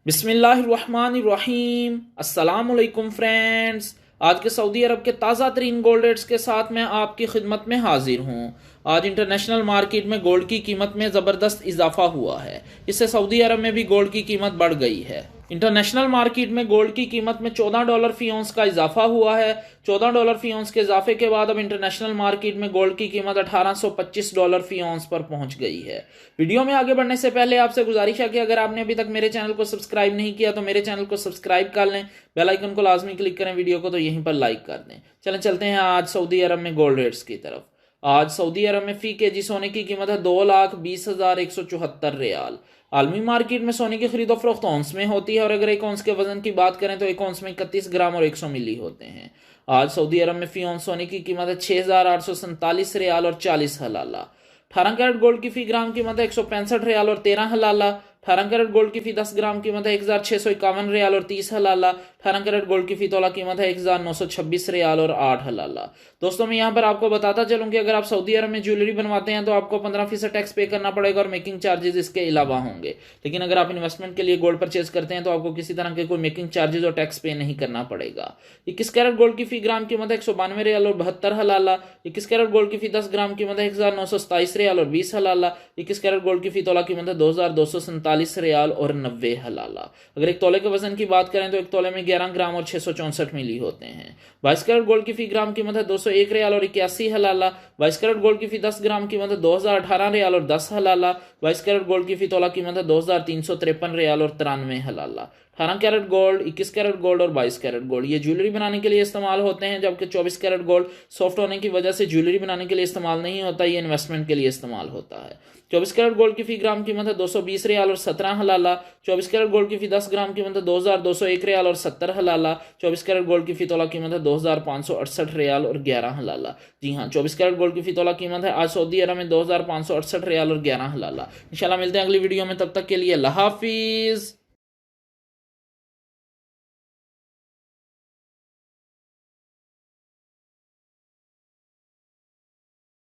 बिस्मिल्लाहिर्रहमानिर्रहीम। अस्सलामुअलैकुम फ्रेंड्स। आज के सऊदी अरब के ताज़ा तरीन गोल्ड रेट्स के साथ मैं आपकी खिदमत में हाजिर हूँ। आज इंटरनेशनल मार्केट में गोल्ड की कीमत में ज़बरदस्त इजाफा हुआ है। इससे सऊदी अरब में भी गोल्ड की कीमत बढ़ गई है। इंटरनेशनल मार्केट में गोल्ड की कीमत में $14 फी औंस का इजाफा हुआ है। $14 फी औंस के इजाफे के बाद अब इंटरनेशनल मार्केट में गोल्ड की कीमत $1825 फी औंस पर पहुंच गई है। वीडियो में आगे बढ़ने से पहले आपसे गुजारिश है कि अगर आपने अभी तक मेरे चैनल को सब्सक्राइब नहीं किया तो मेरे चैनल को सब्सक्राइब कर लें, बेल आइकन को लाजमी क्लिक करें, वीडियो को तो यहीं पर लाइक कर दें। चलते हैं आज सऊदी अरब में गोल्ड रेट्स की तरफ। आज सऊदी अरब में फी केजी सोने की कीमत है 2,20,174 रियाल। आलमी मार्केट में सोने की खरीदो फरोख्त औंस में होती है और अगर एक औंस के वजन की बात करें तो एक औंस में 31 ग्राम और 100 मिली होते हैं। आज सऊदी अरब में फी औंस सोने की कीमत है 6,847 रियाल और 40 हलाला। 18 कैरेट गोल्ड की फी ग्राम कीमत है 165 रियाल और 13 हलाला। 18 कैरेट गोल्ड की फी 10 ग्राम कीमत है 1,651 रियाल और 30 हलाला। 18 कैरेट गोल्ड की फी तोला कीमत है 1,926 रियाल और 8 हलाला। दोस्तों मैं यहाँ पर आपको बताता चलूँ कि अगर आप सऊदी अरब में ज्वेलरी बनवाते हैं तो आपको 15% टैक्स पे करना पड़ेगा और मेकिंग चार्जेस इसके अलावा होंगे। लेकिन अगर आप इन्वेस्टमेंट के लिए गोल्ड परचेज करते हैं तो आपको किसी तरह के कोई मेकिंग चार्जेस और टैक्स पे नहीं करना पड़ेगा। 21 कैरेट गोल्ड की फी ग्राम कीमत है 192 रियाल और 72 हलाला। 21 कैरेट गोल्ड की फी 10 ग्राम कीमत है 1,927 रियाल और 20 हलाला। 21 कैरेट गोल्ड की फी तोला कीमत है 2,247 रियाल और 90 हलाला। अगर एक तोले के वजन की बात करें तो एक तोले में 11 ग्राम और 664 मिली होते हैं। 22 कैरेट गोल्ड की फी ग्राम कीमत है 201 रियाल और 81 हलाला। 22 कैरेट गोल्ड की फी 10 ग्राम कीमत है 2,018 रियाल और 10 हलाला। 22 कैरेट गोल्ड की फी तोला कीमत है 2,353 रियाल और 93 हलाला। 18 कैरेट गोल्ड, 21 कैरेट गोल्ड और 22 कैरेट गोल्ड ये ज्वेलरी बनाने के लिए इस्तेमाल होते हैं, जबकि 24 कैरेट गोल्ड सॉफ्ट होने की वजह से ज्वेलरी बनाने के लिए इस्तेमाल नहीं होता, ये इन्वेस्टमेंट के लिए इस्तेमाल होता है। 24 कैरेट गोल्ड की फी ग्राम कीमत है 220 रियाल और 17 हलाला। 24 कैरेट गोल्ड की फी 10 ग्राम कीमत है 2,201 रियाल और 70 हलाला। 24 कैरेट गोल्ड की फी तोला कीमत है 2,568 रियाल और 11 हलाला। जी हाँ, 24 कैरेट गोल्ड की फी तोला कीमत है आज सऊदी अरब में 2,568 रियाल और 11 हलाला। इंशाल्लाह मिलते हैं अगली वीडियो में, तब तक के लिए अल्लाह हाफिज।